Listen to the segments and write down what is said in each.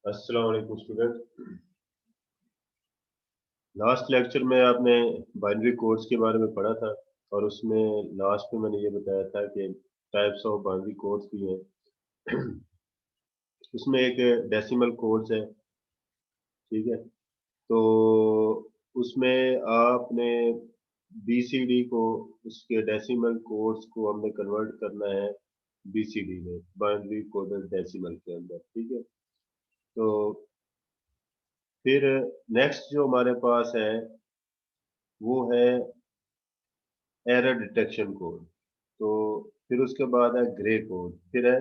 अस्सलाम वालेकुम student. Last lecture में आपने बाइनरी कोड्स के बारे में पढ़ा था और उसमें लास्ट में मैंने ये बताया था कि टाइप्स ऑफ बाइनरी कोड्स भी हैं। उसमें एक डेसिमल कोड्स है, ठीक है। तो उसमें आपने बीसीडी को, उसके डेसिमल कोड्स को हमने कन्वर्ट करना है बीसीडी में, बाइनरी कोडेड डेसिमल के अंदर, ठीक है। तो फिर नेक्स्ट जो हमारे पास है वो है एरर डिटेक्शन कोड। तो फिर उसके बाद है ग्रे कोड, फिर है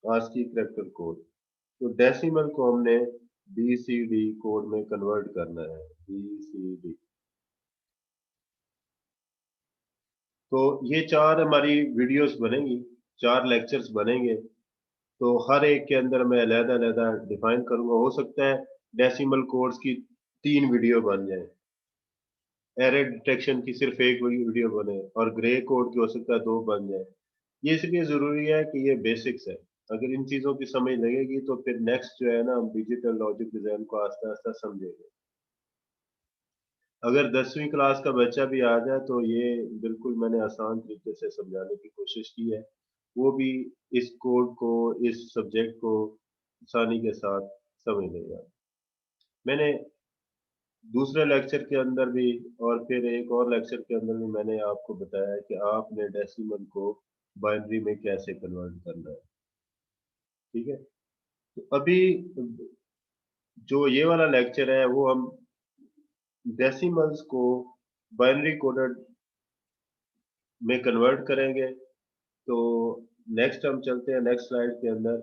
आस्की करैक्टर कोड। तो डेसिमल को हमने बीसीडी कोड में कन्वर्ट करना है, बीसीडी। तो ये चार हमारी वीडियोस बनेंगी, चार लेक्चर्स बनेंगे। तो हर एक के अंदर मैं अलहदा अलहदा डिफाइन करूंगा। हो सकता है डेसिमल कोड्स की 3 वीडियो बन जाए, एरर डिटेक्शन की सिर्फ एक वीडियो बने, और ग्रे कोड की हो सकता है 2 बन जाए। ये इसलिए जरूरी है कि ये बेसिक्स है। अगर इन चीजों की समझ लगेगी तो फिर नेक्स्ट जो है ना, हम डिजिटल लॉजिक डिजाइन को आस्ता आस्ता समझेंगे। अगर 10वीं क्लास का बच्चा भी आ जाए तो ये बिल्कुल मैंने आसान तरीके से समझाने की कोशिश की है। वो भी इस कोड को, इस सब्जेक्ट को आसानी के साथ समझ लेगा। मैंने दूसरे लेक्चर के अंदर भी और फिर एक और लेक्चर के अंदर भी मैंने आपको बताया कि आपने डेसिमल को बाइनरी में कैसे कन्वर्ट करना है, ठीक है। तो अभी जो ये वाला लेक्चर है वो हम डेसिमल्स को बाइनरी कोडेड में कन्वर्ट करेंगे। तो नेक्स्ट हम चलते हैं नेक्स्ट स्लाइड के अंदर।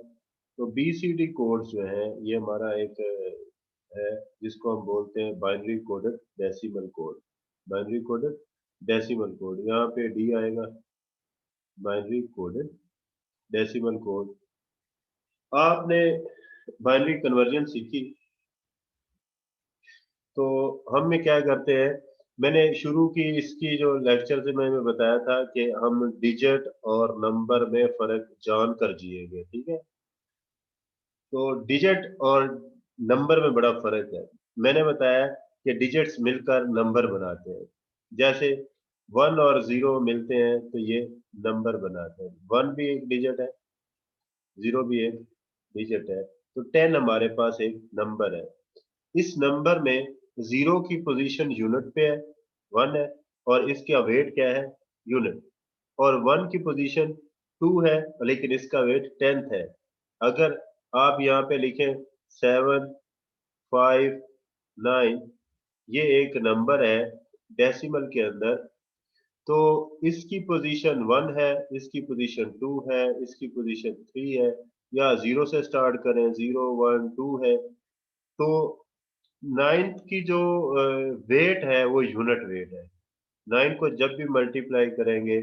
तो बीसीडी कोड्स जो है ये हमारा एक है जिसको हम बोलते हैं binary coded decimal code. Binary coded decimal code, यहाँ पे डी आएगा, बाइनरी कोडेड डेसिमल कोड। आपने बाइनरी कन्वर्जन सीखी, तो हम में क्या करते हैं, मैंने शुरू की इसकी जो लेक्चर से मैंने बताया था कि हम डिजिट और नंबर में फर्क जान कर जिएंगे, ठीक है। तो डिजिट और नंबर में बड़ा फर्क है। मैंने बताया कि डिजिट्स मिलकर नंबर बनाते हैं। जैसे 1 और 0 मिलते हैं तो ये नंबर बनाते हैं। 1 भी एक डिजिट है, 0 भी एक डिजिट है। तो 10 हमारे पास एक नंबर है। इस नंबर में 0 की पोजीशन यूनिट पे है, 1 है, और इसका वेट क्या है, यूनिट। और 1 की पोजीशन 2 है, लेकिन इसका वेट 10th है। अगर आप यहाँ पे लिखें 7, 5, 9, ये एक नंबर है डेसिमल के अंदर, तो इसकी पोजीशन 1 है, इसकी पोजीशन 2 है, इसकी पोजीशन 3 है। या 0 से स्टार्ट करें, 0, 1, 2 है। तो 9th की जो वेट है वो यूनिट वेट है। 9 को जब भी मल्टीप्लाई करेंगे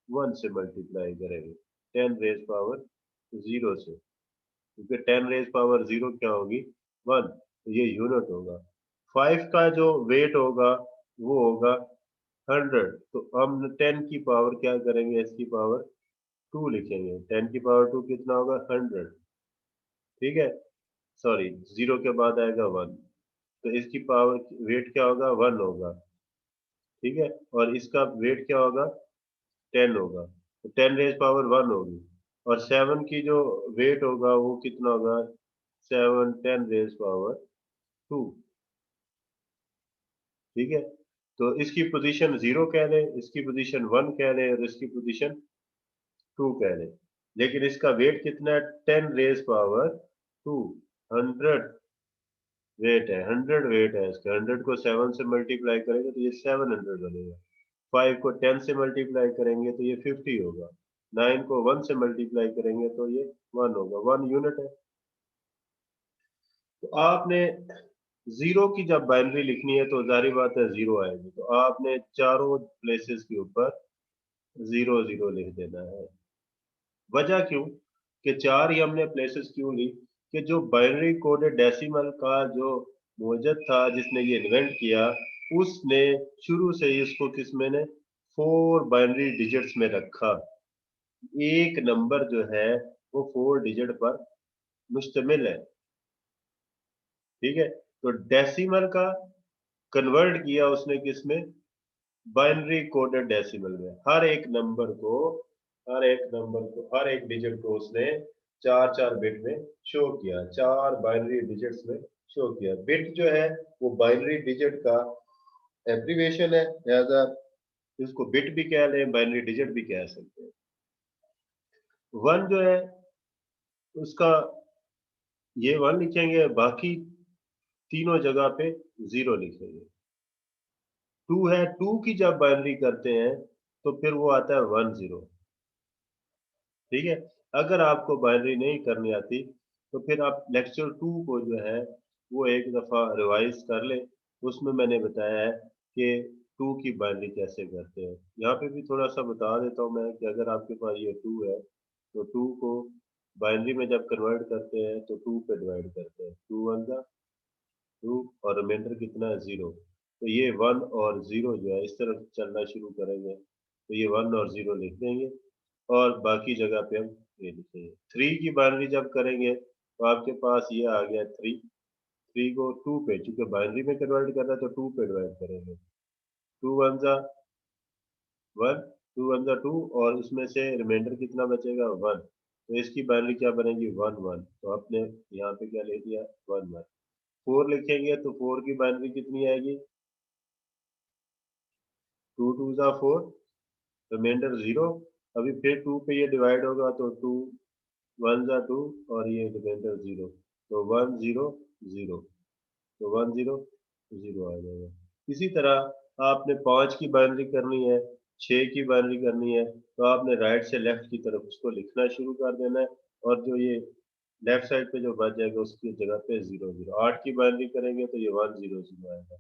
1 से मल्टीप्लाई करेंगे, 10 रेज पावर 0 से, क्योंकि 10 रेज पावर 0 क्या होगी, 1, तो ये यूनिट होगा। 5 का जो वेट होगा वो होगा 100। तो हम 10 की पावर क्या करेंगे, इसकी पावर 2 लिखेंगे। 10 की पावर 2 कितना होगा, 100, ठीक है। सॉरी, 0 के बाद आएगा 1, तो इसकी पावर वेट क्या होगा, 1 होगा, ठीक है। और इसका वेट क्या होगा, 10 होगा। तो 10 रेज पावर 1 होगी। और 7 की जो वेट होगा वो कितना होगा, 7, 10 रेज पावर 2, ठीक है। तो इसकी पोजीशन 0 कह लें, इसकी पोजीशन 1 कह लें, और इसकी पोजीशन 2 कह लें। लेकिन इसका वेट कितना है, 10 रेज पावर 2, 100 वेट है, 100 वेट है इसका। 100 को 7 से मल्टीप्लाई करेंगे तो ये 700 बनेगा। 5 को 10 से मल्टीप्लाई करेंगे तो ये 50 होगा। 9 को 1 से मल्टीप्लाई करेंगे तो ये 1 होगा। 1 यूनिट है। तो आपने 0 की जब बाइनरी लिखनी है तो जारी बात है 0 आएगी, तो आपने चारों प्लेसेस के ऊपर 0 0 लिख देना है। वजह क्यों कि 4 ही हमने प्लेसेस क्यों ली, कि जो बाइनरी कोडेड डेसिमल का जो मौजूद था, जिसने ये इन्वेंट किया, उसने शुरू से ही इसको किसमें ने 4 बाइनरी डिजिट्स में रखा। एक नंबर जो है वो 4 डिजिट पर मुश्तमिल है। ठीक है, तो डेसिमल का कन्वर्ट किया उसने किसमें, बाइनरी कोडेड डेसिमल में। हर एक डिजिट को उसने चार चार बिट में शो किया, चार बाइनरी डिजिट्स में शो किया। बिट जो है वो बाइनरी डिजिट का एब्रीविएशन है, लिहाजा इसको बिट भी कह लें, बाइनरी डिजिट भी कह सकते हैं। वन जो है उसका ये वन लिखेंगे, बाकी तीनों जगह पे जीरो लिखेंगे। टू है, टू की जब बाइनरी करते हैं तो फिर वो आता है 10। ठीक है, अगर आपको बाइनरी नहीं करनी आती तो फिर आप लेक्चर 2 को जो है वो एक दफा रिवाइज कर ले। उसमें मैंने बताया है कि टू की बाइनरी कैसे करते हैं। यहाँ पे भी थोड़ा सा बता देता हूँ मैं कि अगर आपके पास ये टू है तो टू को बाइनरी में जब कन्वर्ट करते हैं तो टू पे डिवाइड करते हैं, टू वन जा टू और रिमाइंडर कितना है जीरो। तो ये वन और जीरो जो है इस तरफ चलना शुरू करेंगे तो ये वन और जीरो लिख देंगे और बाकी जगह पे हम ये लिखेंगे। थ्री की बाइनरी जब करेंगे तो आपके पास ये आ गया थ्री। थ्री को टू पे, चूंकि बाइनरी में कन्वर्ट करना है तो टू पे डिवाइड करेंगे। टू वन जा वन, टू वन जा टू और उसमें से रिमाइंडर कितना बचेगा वन। तो इसकी बाइनरी क्या बनेगी वन वन, तो आपने यहाँ पे क्या लिख दिया वन वन। फोर लिखेंगे तो फोर की बाइनरी कितनी आएगी, टू टू जा फोर, रिमाइंडर जीरो। अभी फिर टू पे ये डिवाइड होगा तो टू वन जा टू और ये रिमाइंडर जीरो, तो वन जीरो जीरो, तो वन जीरो जीरो आ जाएगा। इसी तरह आपने पांच की बाइनरी करनी है, छह की बाइनरी करनी है तो आपने राइट से लेफ्ट की तरफ उसको लिखना शुरू कर देना है। और जो ये लेफ्ट साइड पे जो बच जाएगा उसकी जगह पे जीरो जीरो। आठ की बाइनरी करेंगे तो ये वन जीरो जीरो आएगा।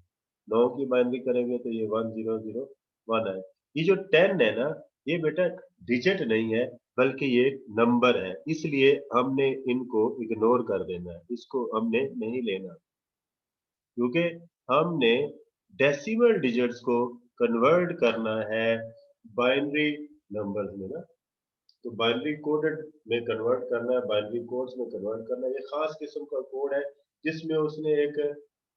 नौ की बाइनरी करेंगे तो ये वन जीरो जीरो वन आएगा। ये जो टेन है ना, ये बेटा डिजिट नहीं है बल्कि ये नंबर है, इसलिए हमने इनको इग्नोर कर देना है, इसको हमने नहीं लेना, क्योंकि हमने डेसिमल डिजिट्स को कन्वर्ट करना है बाइनरी नंबर्स में ना। तो बाइनरी कोडेड में कन्वर्ट करना है, बाइनरी कोड्स में कन्वर्ट करना है। ये खास किस्म का कोड है जिसमें उसने एक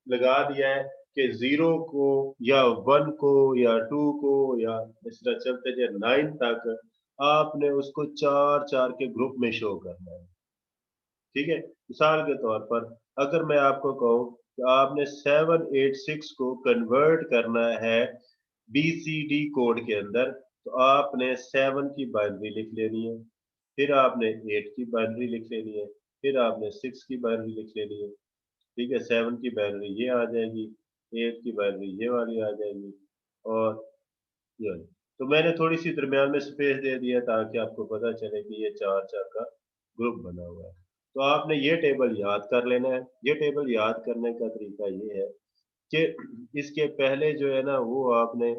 लगा दिया है कि जीरो को या वन को या टू को या इस तरह चलते जाए नाइन तक आपने उसको चार चार के ग्रुप में शो करना है। ठीक है, मिसाल के तौर पर अगर मैं आपको कहूँ कि आपने 786 को कन्वर्ट करना है BCD कोड के अंदर, तो आपने 7 की बाइनरी लिख लेनी है, फिर आपने 8 की बाइनरी लिख लेनी है, फिर आपने 6 की बाइनरी लिख लेनी है। ठीक है, 7 की बाइनरी ये आ जाएगी, 8 की बाइनरी ये वाली आ जाएगी और ये वाली। तो मैंने थोड़ी सी दरमियान में स्पेस दे दिया ताकि आपको पता चले कि ये चार चार का ग्रुप बना हुआ है। तो आपने ये टेबल याद कर लेना है। ये टेबल याद करने का तरीका ये है कि इसके पहले जो है ना वो आपने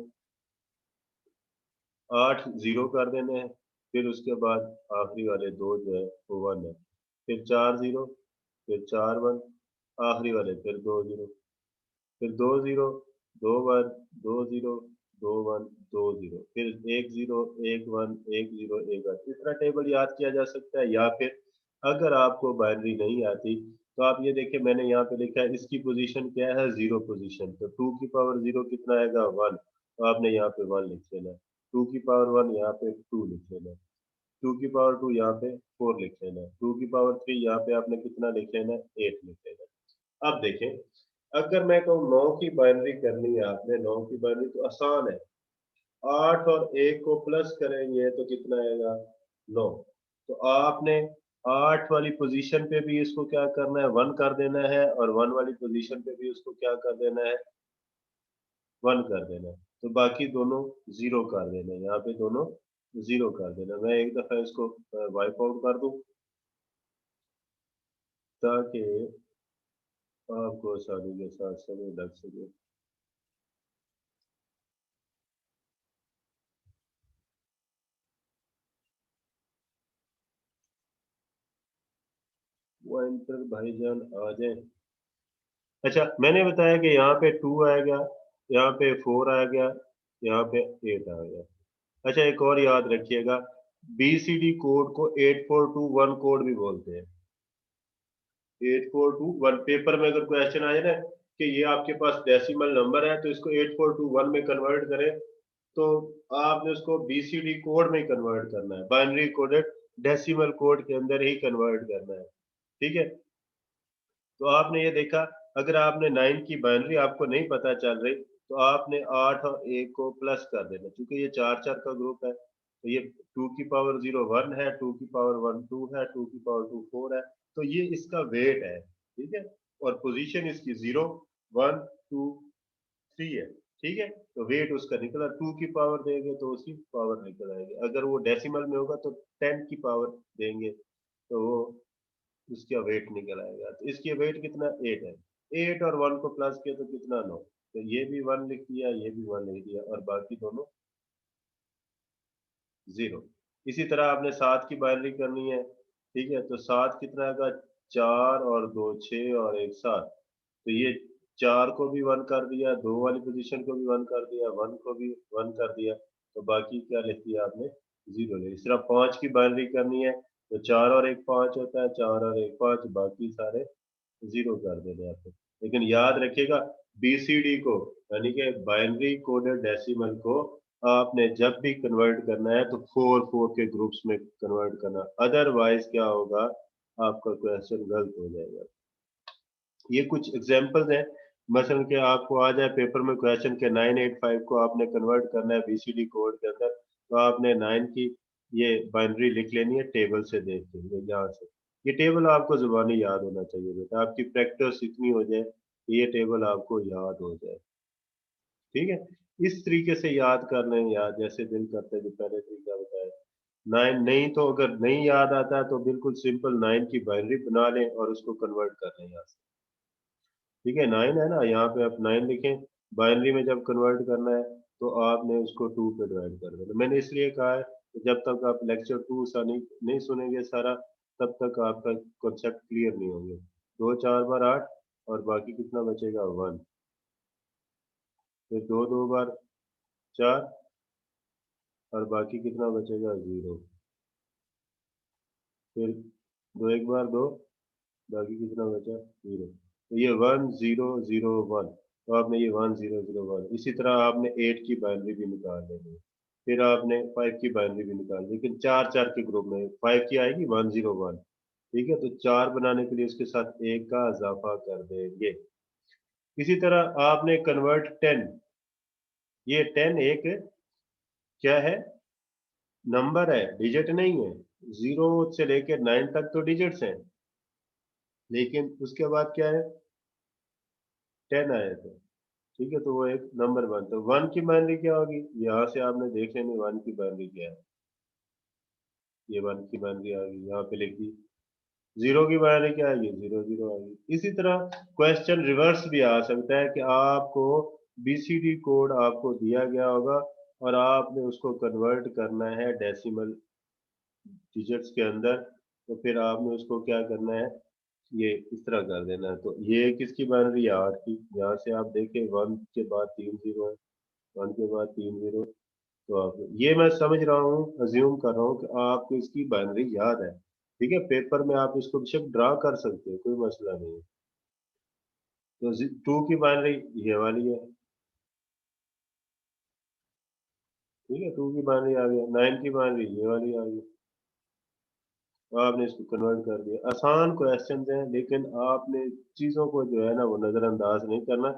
8 जीरो कर देने हैं, फिर उसके बाद आखिरी वाले दो जो है वो वन है, फिर चार जीरो, फिर चार वन, आखिरी वाले फिर दो जीरो, फिर दो जीरो, दो वन, दो जीरो, दो वन, दो जीरो, फिर एक जीरो, एक वन, एक जीरो, एक वन। इस तरह टेबल याद किया जा सकता है। या फिर अगर आपको बाइनरी नहीं आती तो आप ये देखिए मैंने यहाँ पे लिखा है इसकी पोजीशन क्या है, जीरो पोजीशन। तो टू की पावर जीरो कितना आएगा वन, तो आपने यहाँ पे वन लिख लेना। टू की पावर वन यहाँ पे टू लिख लेना। टू की पावर टू यहाँ पे फोर लिख लेना। टू की पावर थ्री यहाँ पे आपने कितना लिख लेना, एट लिख लेना। अब देखें, अगर मैं कहूँ नौ की बाइनरी करनी है आपने, नौ की बाइनरी तो आसान है। आठ और एक को प्लस करेंगे तो कितना आएगा नौ। तो आपने आठ वाली पोजीशन पे भी इसको क्या करना है वन कर देना है और वन वाली पोजीशन पे भी उसको क्या कर देना है वन कर देना है। तो बाकी दोनों जीरो कर देना है, यहाँ पे दोनों जीरो कर देना। मैं एक दफा इसको वाइप आउट कर दूं ताकि आपको आसानी के साथ समय लग सके। वो एंटर भाईजान आ जाए। अच्छा, मैंने बताया कि यहाँ पे टू आ गया, यहाँ पे फोर आ गया, यहाँ पे एट आ गया। अच्छा, एक और याद रखिएगा, BCD कोड को 8421 कोड भी बोलते हैं। 8421 पेपर में अगर क्वेश्चन आ जाए ना कि ये आपके पास डेसिमल नंबर है तो इसको 8421 में कन्वर्ट करें, तो आपने उसको बीसीडी कोड में कन्वर्ट करना है, बाइनरी कोडेड डेसिमल कोड के अंदर ही कन्वर्ट करना है। ठीक है, तो आपने ये देखा, अगर आपने 9 की बाइनरी आपको नहीं पता चल रही तो आपने 8 और 1 को प्लस कर देना, क्योंकि ये 4 4 का ग्रुप है, तो ये 2 की पावर 0 1 है, 2 की पावर 1 2 है, 2 की पावर 2 4 है, तो ये इसका वेट है। ठीक है, और पोजीशन इसकी 0 1 2 3 है। ठीक है, तो वेट उसका निकला, 2 की पावर देंगे तो उसकी पावर निकल आएगी, अगर वो डेसिमल में होगा तो 10 की पावर देंगे तो वो उसका वेट निकल आएगा। तो इसकी वेट कितना 8 है, 8 और 1 को प्लस किया तो कितना 9, तो ये भी 1 लिख दिया, ये भी 1 लिख दिया, और बाकी दोनों 0। इसी तरह आपने 7 की बाइनरी करनी है। ठीक है, तो 7 कितना आएगा, 4 और 2 6 और 1 7, तो ये 4 को भी 1 कर दिया, 2 वाली पोजीशन को भी 1 कर दिया, 1 को भी 1 कर दिया, तो बाकी क्या लिख दिया आपने, 0 ले। इस तरह 5 की बाइनरी करनी है, तो 4 और 1 5 होता है, 4 और 1 5, बाकी सारे 0 कर देने आपको। लेकिन याद रखिएगा, बीसीडी को यानी कि बाइनरी कोडेड डेसिमल को आपने जब भी कन्वर्ट करना है तो 4 4 के ग्रुप्स में कन्वर्ट करना, अदरवाइज क्या होगा, आपका क्वेश्चन गलत हो जाएगा। ये कुछ एग्जांपल्स हैं, मसलन कि आपको आ जाए पेपर में क्वेश्चन के 985 को आपने कन्वर्ट करना है बीसीडी कोड के अंदर, तो आपने 9 की ये बाइनरी लिख लेनी है टेबल से देख के, ये यहाँ से, ये टेबल आपको जुबानी याद होना चाहिए बेटा, आपकी प्रैक्टिस इतनी हो जाए कि ये टेबल आपको याद हो जाए। ठीक है, इस तरीके से याद कर लें, याद जैसे दिल करते हैं, जो पहले तरीका बताया। 9 नहीं तो अगर नहीं याद आता है तो बिल्कुल सिंपल 9 की बाइनरी बना लें और उसको कन्वर्ट कर लें यहाँ से। ठीक है, 9 है ना, यहाँ पे आप 9 लिखें, बाइनरी में जब कन्वर्ट करना है तो आपने उसको 2 पे डिवाइड कर देना। मैंने इसलिए कहा है कि जब तक आप लेक्चर 2 सा नहीं सुनेंगे सारा, तब तक आपका कॉन्सेप्ट क्लियर नहीं होंगे। 2 4 बार 8, और बाकी कितना बचेगा 1, फिर 2 2 बार 4, और बाकी कितना बचेगा 0, फिर 2 1 बार 2, बाकी कितना बचा 0, तो ये 1 0 0 1, तो आपने ये 1 0 0 1, इसी तरह आपने 8 की बाइनरी भी निकाल लेनी है, फिर आपने 5 की बाइनरी भी निकाल, लेकिन 4 4 के ग्रुप में 5 की आएगी 1 0 1। ठीक है, तो 4 बनाने के लिए उसके साथ 1 का इजाफा कर देंगे। इसी तरह आपने कन्वर्ट 10, ये 10 एक क्या है, नंबर है, डिजिट नहीं है, 0 से लेकर 9 तक तो डिजिट्स हैं, लेकिन उसके बाद क्या है, 10 आए थे। ठीक है, तो वो एक नंबर बनता है। 1 की बाइनरी क्या होगी, यहाँ से आपने देख लेनी 1 की बाइनरी क्या है, ये 1 की बाइनरी आ गई, यहाँ पे लिख दी। 0 की बाइनरी क्या आएगी, 0 0 आ गई। इसी तरह क्वेश्चन रिवर्स भी आ सकता है कि आपको बीसीडी कोड आपको दिया गया होगा और आपने उसको कन्वर्ट करना है डेसिमल डिजिट्स के अंदर, तो फिर आपने उसको क्या करना है, ये इस तरह कर देना है। तो ये किसकी बाइनरी है, 8 की, यहाँ से आप देखें 1 के बाद 3 0 है, 1 के बाद 3 0, तो आप ये मैं समझ रहा हूँ, अज्यूम कर रहा हूँ कि आपको इसकी बाइनरी याद है। ठीक है, पेपर में आप इसको बेशक ड्रा कर सकते हो, कोई मसला नहीं है। तो 2 की बाइनरी ये वाली है। ठीक है, 2 की बाइनरी आ गई, 9 की बाइनरी ये वाली आ गई, तो आपने इसको कन्वर्ट कर दिया। आसान क्वेश्चन हैं, लेकिन आपने चीज़ों को जो है ना वो नज़रअंदाज नहीं करना।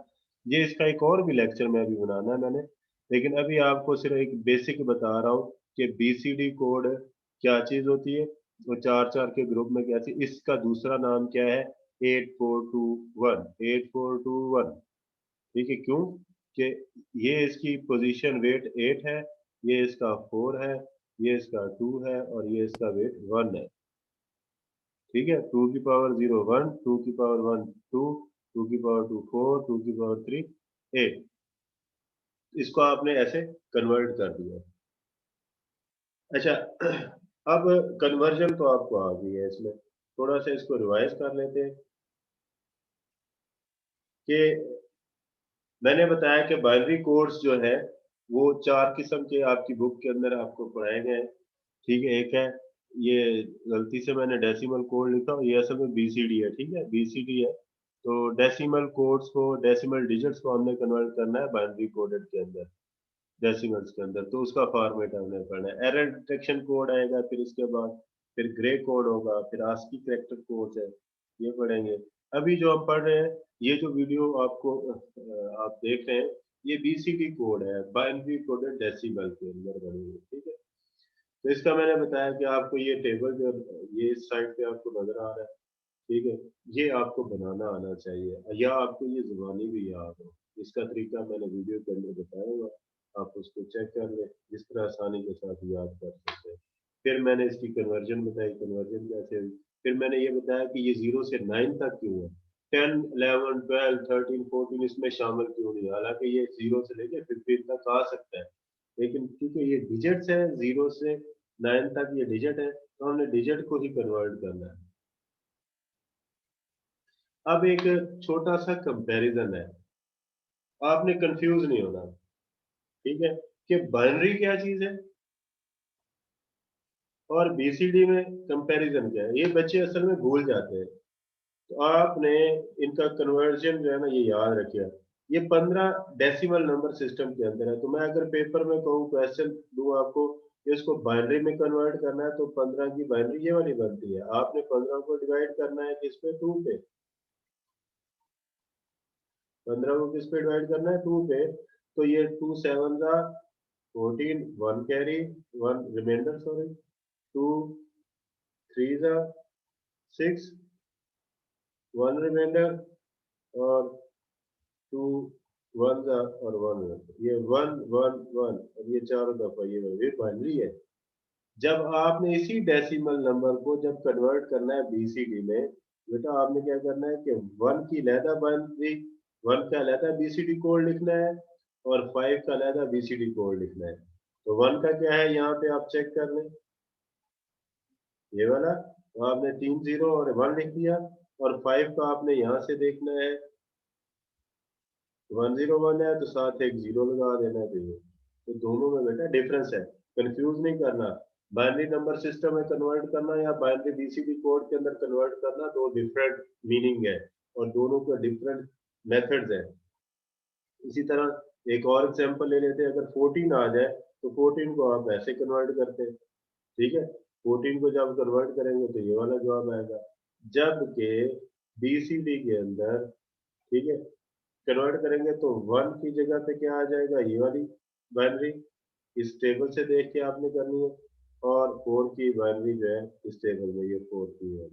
ये इसका एक और भी लेक्चर में अभी बनाना है मैंने, लेकिन अभी आपको सिर्फ एक बेसिक बता रहा हूँ कि बीसीडी कोड क्या चीज़ होती है, और 4 4 के ग्रुप में कैसे, इसका दूसरा नाम क्या है, 8421, 8421। ठीक है, क्यों कि ये इसकी पोजीशन वेट 8 है, ये इसका 4 है, ये इसका 2 है, और ये इसका वेट 1 है। ठीक है, 2 की पावर 0 1, 2 की पावर 1 2, 2 की पावर 2 4, 2 की पावर 3 8, इसको आपने ऐसे कन्वर्ट कर दिया। अच्छा, अब कन्वर्जन तो आपको आ गई है, इसमें थोड़ा सा इसको रिवाइज कर लेते हैं कि मैंने बताया कि बाइनरी कोड्स जो है वो 4 किस्म के आपकी बुक के अंदर आपको पढ़ाए गए हैं। ठीक है, एक है ये गलती से मैंने डेसिमल कोड लिखा, ये असल में बीसीडी है, ठीक है, बीसीडी है। तो डेसिमल कोड्स को, डेसिमल डिजिट्स को हमने कन्वर्ट करना है बाइनरी कोडेड के अंदर, डेसिमल्स के अंदर, तो उसका फॉर्मेट हमने पढ़ना है। एरर डिटेक्शन कोड आएगा, फिर उसके बाद फिर ग्रे कोड होगा, फिर आस्की कैरेक्टर कोड है, ये पढ़ेंगे। अभी जो हम पढ़ रहे हैं, ये जो वीडियो आपको आप देख रहे हैं, ये बीसीडी कोड है, बाइनरी कोडेड डेसिमल के अंदर बनी हुई, ठीक है। तो इसका मैंने बताया कि आपको ये टेबल जो ये इस साइड पे आपको नजर आ रहा है, ठीक है, ये आपको बनाना आना चाहिए, या आपको ये जुबानी भी याद हो। इसका तरीका मैंने वीडियो के अंदर बताया हुआ, आप उसको चेक कर लें, जिस तरह आसानी के साथ याद कर सकते हैं। फिर मैंने इसकी कन्वर्जन बताई, कन्वर्जन कैसे हुई। फिर मैंने ये बताया कि ये 0 से 9 तक क्यों है, 10, 11, 12, 13, 14 इसमें शामिल क्यों नहीं, हालांकि ये 0 से लेके 15 तक आ सकता है, लेकिन क्योंकि ये डिजिट्स है, 0 से 9 तक ये डिजिट है, तो हमने डिजिट को ही कन्वर्ट करना है। अब एक छोटा सा कंपैरिजन है, आपने कंफ्यूज नहीं होना, ठीक है, कि बाइनरी क्या चीज है और बीसीडी में कंपैरिजन क्या है, ये बच्चे असल में भूल जाते हैं। तो आपने इनका कन्वर्जन जो है ना, ये याद रखिए। ये 15 डेसिमल नंबर सिस्टम के अंदर है, तो मैं अगर पेपर में कहूँ, क्वेश्चन दूं आपको कि इसको बाइनरी में कन्वर्ट करना है, तो 15 की बाइनरी ये वाली बनती है, आपने 15 को डिवाइड करना है किस पे, 2 पे। 15 को किस पे डिवाइड करना है, 2 पे। तो ये 2 7 का 14, 1 कैरी, 1 रिमाइंडर, सॉरी, 2 3 का 6, 1 रिमाइंडर, और 2 1 का और 1 ये 1 1 1, और ये चारों दफा ये बाइनरी है। जब आपने इसी डेसिमल नंबर को जब कन्वर्ट करना है बीसीडी में, बेटा आपने क्या करना है कि 1 की लहदा बाइनरी, 1 का लहदा बीसीडी कोड लिखना है, और 5 का लहदा बीसीडी कोड लिखना है। तो 1 का क्या है, यहाँ पे आप चेक कर लें, ये वाला, तो आपने 3 0 और 1 लिख दिया, और 5 का आपने यहाँ से देखना है, 1 0 1 है तो साथ एक जीरो लगा देना है, तो दोनों में बेटा डिफरेंस है, कंफ्यूज नहीं करना। बाइनरी नंबर सिस्टम में कन्वर्ट करना या बाइनरी बीसीडी कोड के अंदर कन्वर्ट करना, दो डिफरेंट मीनिंग है, और दोनों का डिफरेंट मेथड्स है। इसी तरह एक और एग्जांपल ले लेते हैं, अगर 14 आ जाए, तो 14 को आप ऐसे कन्वर्ट करते हैं, ठीक है, 14 को जब कन्वर्ट करेंगे तो ये वाला जवाब आएगा। जबकि बीसीडी के अंदर, ठीक है, कन्वर्ट करेंगे तो 1 की जगह पे क्या आ जाएगा, ये वाली बाइनरी, इस टेबल से देख के आपने करनी है, और 4 की बाइनरी जो है इस टेबल में, ये 4 की है,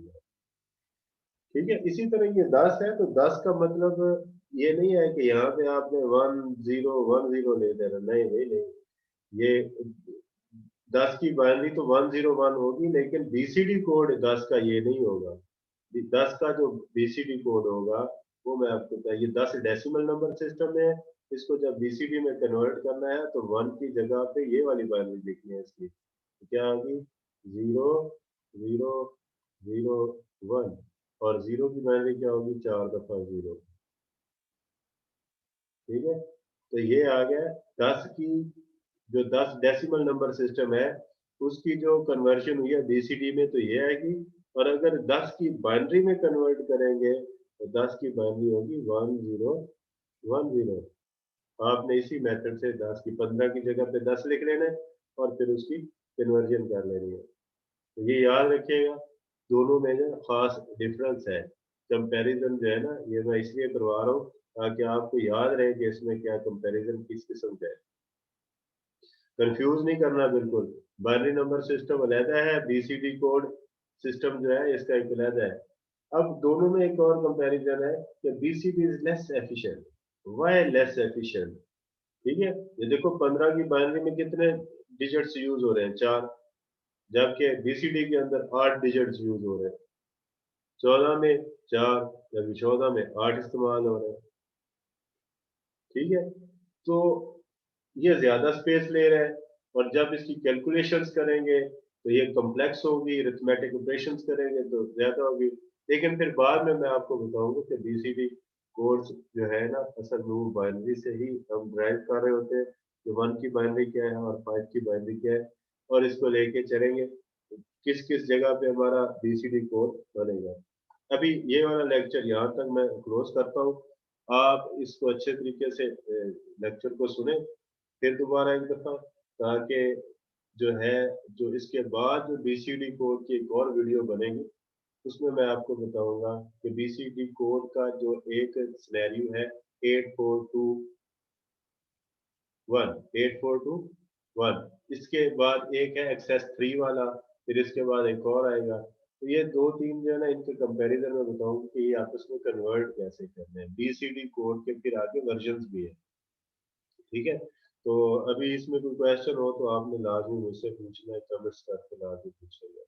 ठीक है। इसी तरह ये 10 है, तो 10 का मतलब ये नहीं है कि यहाँ पे आपने 1 0 1 0 ले देना, नहीं भाई नहीं, ये 10 की बाइनरी तो 1 0 1 होगी, लेकिन बीसीडी कोड 10 का ये नहीं होगा। 10 का जो बीसीडी कोड होगा, वो मैं आपको बताया, ये 10 डेसिमल नंबर सिस्टम है, इसको जब बीसीडी में कन्वर्ट करना है, तो 1 की जगह पे ये वाली बाइनरी लिखनी है इसकी, तो क्या होगी, 0 0 0 1, और 0 की बाइनरी क्या होगी, 4 दफा 0, ठीक है। तो ये आ गया 10 की, जो 10 डेसिमल नंबर सिस्टम है, उसकी जो कन्वर्शन हुई है बीसीडी में, तो ये आएगी। और अगर 10 की बाइनरी में कन्वर्ट करेंगे, तो 10 की बाइनरी होगी 10 10। आपने इसी मेथड से 10 की 15 की जगह पे 10 लिख लेना है, और फिर उसकी कन्वर्जन कर लेनी है। तो ये याद रखिएगा, दोनों में जो खास डिफरेंस है, कंपैरिजन जो है ना, ये मैं इसलिए करवा रहा हूँ ताकि आपको याद रहे कि इसमें क्या कंपैरिजन किस किस्म का है, कंफ्यूज नहीं करना बिल्कुल। बाइनरी नंबर सिस्टम अलहदा है, बीसीडी कोड सिस्टम जो है इसका एक अलहदा है। अब दोनों में एक और कंपैरिजन है कि BCD is less efficient. Why less efficient, ठीक है, ये देखो 15 की बाइनरी में कितने डिजिट्स यूज हो रहे हैं, 4, जबकि बीसीडी के अंदर 8 डिजिट्स यूज हो रहे हैं। 14 में 4, जबकि 14 में 8 इस्तेमाल हो रहे हैं, ठीक है। तो ये ज्यादा स्पेस ले रहा है, और जब इसकी कैलकुलेशंस करेंगे तो ये कॉम्प्लेक्स होगी, अरिथमेटिक ऑपरेशंस करेंगे तो ज्यादा होगी। लेकिन फिर बाद में मैं आपको बताऊंगा कि बीसीडी कोड्स जो है ना, असल में वो बाइनरी से ही हम ड्राइव कर रहे होते हैं कि 1 की बाइनरी क्या है और 5 की बाइनरी क्या है, और इसको लेके चलेंगे। किस किस जगह पे हमारा बीसीडी कोड बनेगा। अभी ये वाला लेक्चर यहाँ तक मैं क्लोज करता हूँ। आप इसको अच्छे तरीके से लेक्चर को सुने फिर दोबारा एक दफा, ताकि जो है जो इसके बाद जो बीसीडी कोड की एक और वीडियो बनेगी उसमें मैं आपको बताऊंगा कि बीसीडी कोड का जो एक सिनेरियो है 8421 इसके बाद एक है एक्सेस 3 वाला, फिर इसके बाद एक और आएगा। तो ये दो तीन जो है ना इनके कंपैरिजन में बताऊंगा कि ये आपस में कन्वर्ट कैसे करने हैं बीसीडी कोड के, फिर आगे वर्जन्स भी है। ठीक है, तो अभी इसमें कोई क्वेश्चन हो तो आपने लाजमी मुझसे पूछना है, कमेंट्स करके लाजमी पूछेगा।